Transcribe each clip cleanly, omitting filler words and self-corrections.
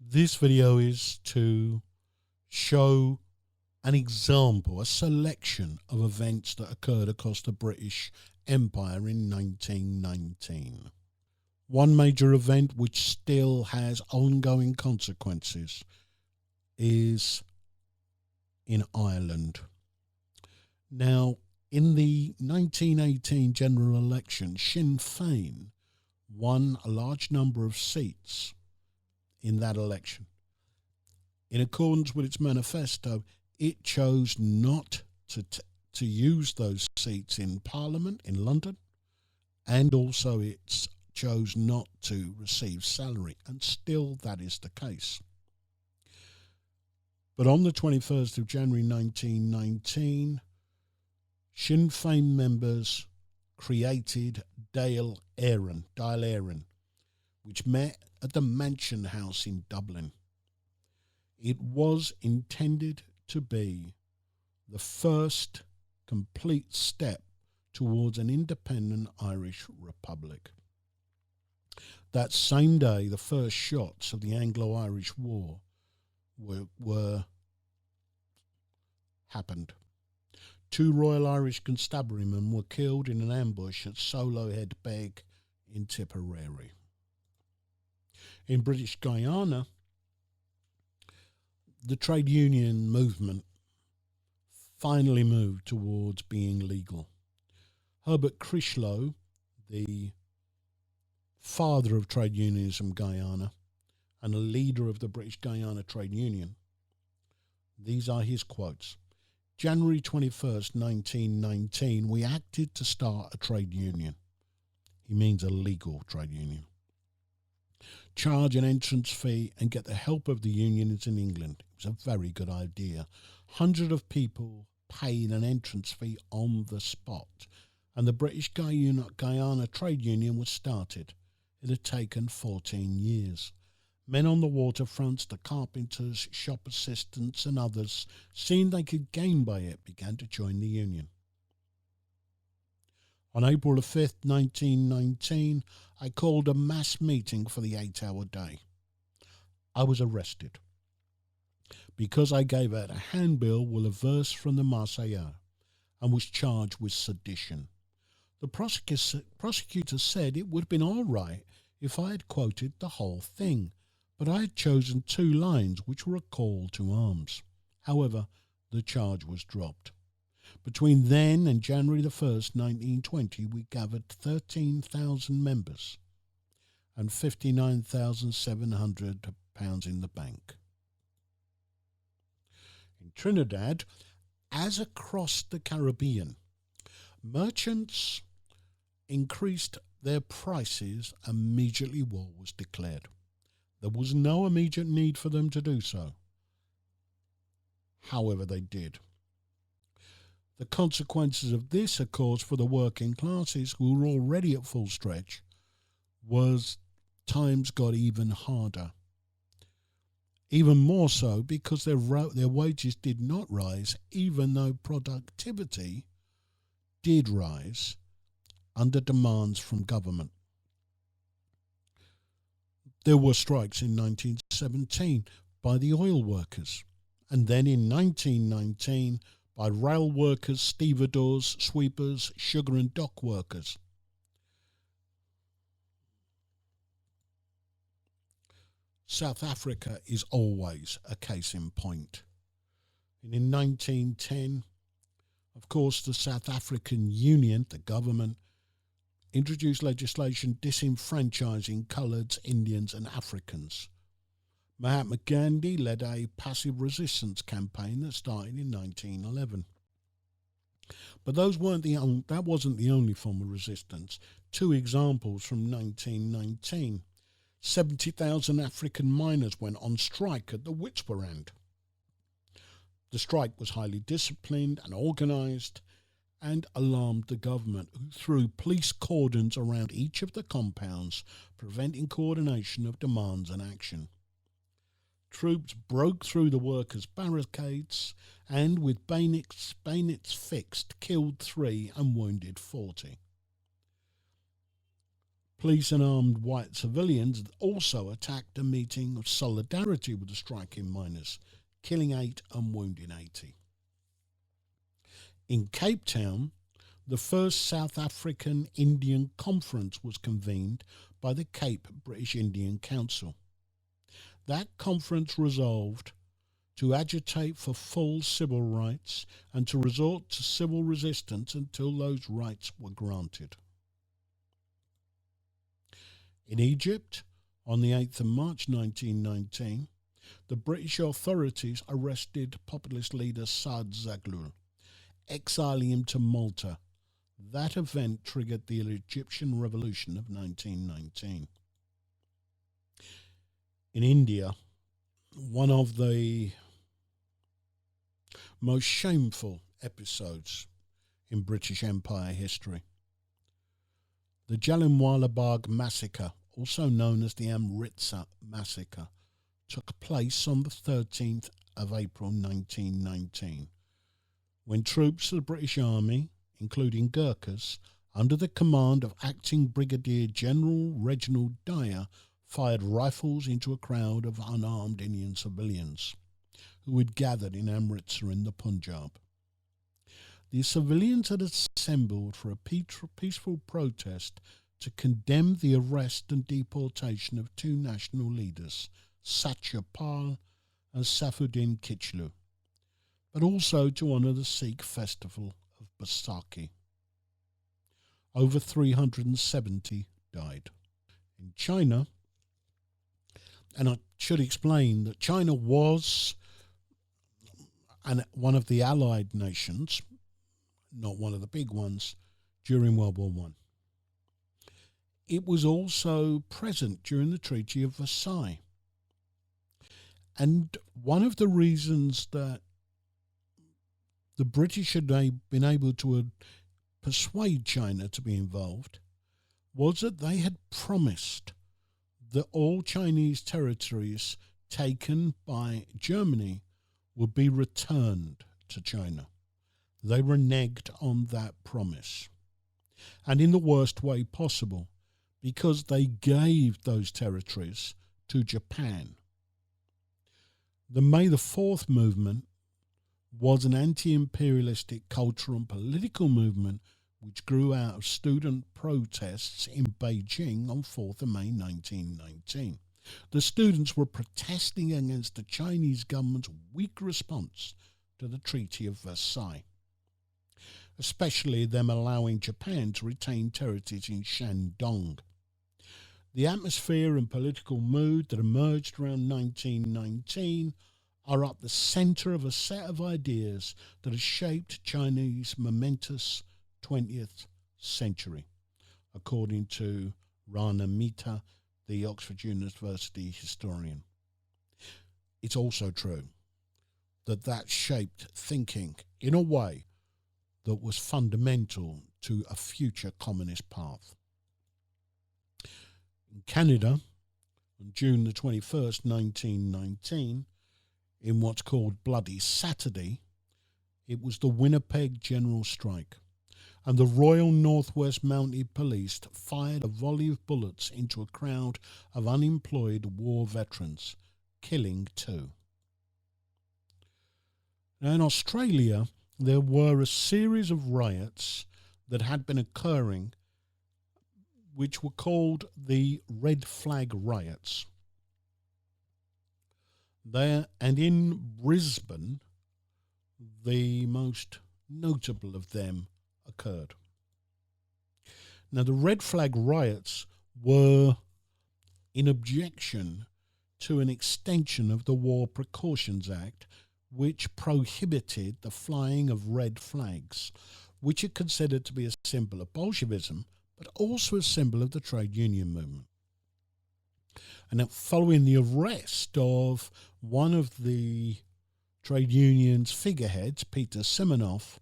This video is to show an example, a selection of events that occurred across the British Empire in 1919. One major event which still has ongoing consequences is in Ireland. Now, in the 1918 general election, Sinn Féin won a large number of seats in that election. In accordance with its manifesto, it chose not to use those seats in Parliament in London, and also it chose not to receive salary, and still that is the case. But on the 21st of January 1919, Sinn Féin members created Dáil Éireann, which met at the Mansion House in Dublin. It was intended to be the first complete step towards an independent Irish Republic. That same day, the first shots of the Anglo-Irish War happened. 2 Royal Irish Constabularymen were killed in an ambush at Solo Head Beg in Tipperary. In British Guyana, the trade union movement finally moved towards being legal. Herbert Critchlow, the father of trade unionism in Guyana and a leader of the British Guyana Trade Union, these are his quotes. January 21st, 1919, we acted to start a trade union. He means a legal trade union. Charge an entrance fee and get the help of the unions in England. It was a very good idea. Hundreds of people paid an entrance fee on the spot, and the British Guyana Trade Union was started. It had taken 14 years. Men on the waterfronts, the carpenters, shop assistants and others, seeing they could gain by it, began to join the union. On April 5th, 1919, I called a mass meeting for the 8-hour day. I was arrested because I gave out a handbill with a verse from the Marseillaise and was charged with sedition. The prosecutor said it would have been all right if I had quoted the whole thing, but I had chosen 2 lines which were a call to arms. However, the charge was dropped. Between then and January 1st, 1920, we gathered 13,000 members and £59,700 in the bank. In Trinidad, as across the Caribbean, merchants increased their prices immediately war was declared. There was no immediate need for them to do so. However, they did. The consequences of this, of course, for the working classes who were already at full stretch, was times got even harder. Even more so because their wages did not rise, even though productivity did rise under demands from government. There were strikes in 1917 by the oil workers, and then in 1919 by rail workers, stevedores, sweepers, sugar and dock workers. South Africa is always a case in point. And in 1910, of course, the South African Union, the government, introduced legislation disenfranchising coloureds, Indians and Africans. Mahatma Gandhi led a passive resistance campaign that started in 1911. But that wasn't the only form of resistance. 2 examples from 1919. 70,000 African miners went on strike at the Witwatersrand. The strike was highly disciplined and organised and alarmed the government, who threw police cordons around each of the compounds, preventing coordination of demands and action. Troops broke through the workers' barricades and, with bayonets fixed, killed 3 and wounded 40. Police and armed white civilians also attacked a meeting of solidarity with the striking miners, killing 8 and wounding 80. In Cape Town, the first South African Indian Conference was convened by the Cape British Indian Council. That conference resolved to agitate for full civil rights and to resort to civil resistance until those rights were granted. In Egypt, on the 8th of March 1919, the British authorities arrested populist leader Saad Zaghloul, exiling him to Malta. That event triggered the Egyptian Revolution of 1919. In India, one of the most shameful episodes in British Empire history, the Jallianwala Bagh massacre, also known as the Amritsar massacre, took place on the 13th of April 1919, when troops of the British Army, including Gurkhas, under the command of Acting Brigadier General Reginald Dyer, fired rifles into a crowd of unarmed Indian civilians who had gathered in Amritsar in the Punjab. The civilians had assembled for a peaceful protest to condemn the arrest and deportation of 2 national leaders, Satya Pal and Saifuddin Kichlu, but also to honour the Sikh festival of Baisakhi. Over 370 died. In China, and I should explain that China was one of the Allied nations, not one of the big ones, during World War I. It was also present during the Treaty of Versailles. And one of the reasons that the British had been able to persuade China to be involved was that they had promised that all Chinese territories taken by Germany would be returned to China. They reneged on that promise, and in the worst way possible, because they gave those territories to Japan. The May the 4th movement was an anti-imperialistic cultural and political movement which grew out of student protests in Beijing on 4th of May 1919. The students were protesting against the Chinese government's weak response to the Treaty of Versailles, especially them allowing Japan to retain territories in Shandong. The atmosphere and political mood that emerged around 1919 are at the centre of a set of ideas that has shaped Chinese momentous 20th century, according to Rana Mehta, the Oxford University historian. It's also true that shaped thinking in a way that was fundamental to a future communist path. In Canada, on June the 21st, 1919, in what's called Bloody Saturday, it was the Winnipeg General Strike, and the Royal Northwest Mounted Police fired a volley of bullets into a crowd of unemployed war veterans, killing 2. Now, in Australia, there were a series of riots that had been occurring which were called the Red Flag Riots. There and in Brisbane, the most notable of them occurred. Now, the Red Flag Riots were in objection to an extension of the War Precautions Act, which prohibited the flying of red flags, which are considered to be a symbol of Bolshevism, but also a symbol of the trade union movement. And now, following the arrest of one of the trade union's figureheads, Peter Simonoff,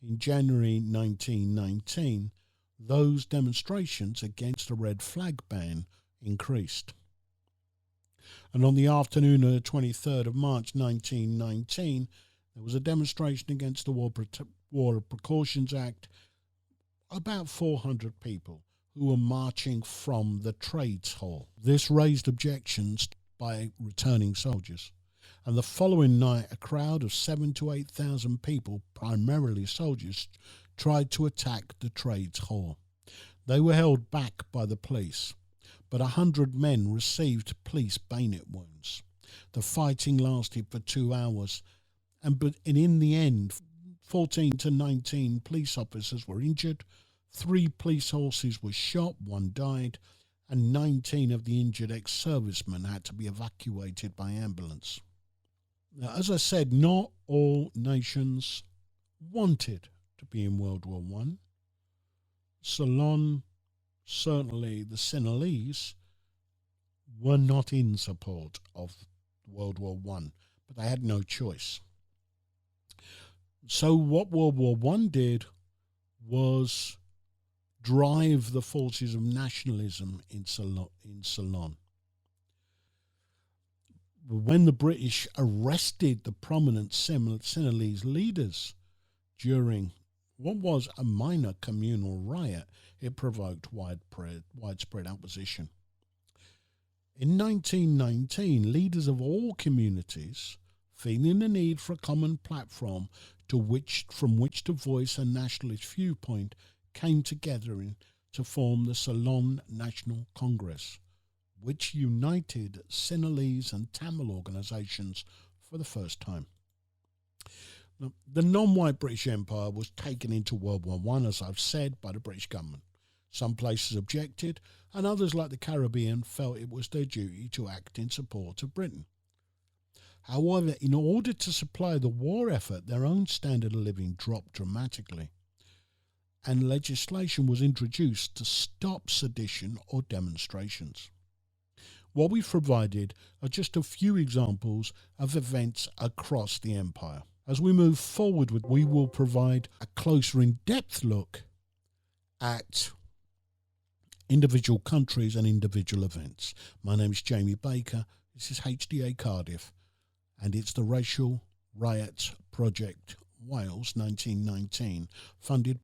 in January 1919, those demonstrations against the red flag ban increased. And on the afternoon of the 23rd of March 1919, there was a demonstration against the War Precautions Act. About 400 people who were marching from the trades hall. This raised objections by returning soldiers, and the following night a crowd of 7,000 to 8,000 people, primarily soldiers, tried to attack the trades hall. They were held back by the police, but 100 men received police bayonet wounds. The fighting lasted for 2 hours, and in the end 14 to 19 police officers were injured, 3 police horses were shot, 1 died, and 19 of the injured ex-servicemen had to be evacuated by ambulance. Now, as I said, not all nations wanted to be in World War I. Ceylon, certainly the Sinhalese, were not in support of World War I, but they had no choice. So what World War I did was drive the forces of nationalism in Ceylon. When the British arrested the prominent Sinhalese leaders during what was a minor communal riot, it provoked widespread opposition. In 1919, leaders of all communities, feeling the need for a common platform from which to voice a nationalist viewpoint, came together to form the Ceylon National Congress, which united Sinhalese and Tamil organisations for the first time. Now, the non-white British Empire was taken into World War I, as I've said, by the British government. Some places objected, and others, like the Caribbean, felt it was their duty to act in support of Britain. However, in order to supply the war effort, their own standard of living dropped dramatically, and legislation was introduced to stop sedition or demonstrations. What we've provided are just a few examples of events across the empire. As we move forward, we will provide a closer in-depth look at individual countries and individual events. My name is Jamie Baker. This is HDA Cardiff, and it's the Racial Riots Project Wales 1919, funded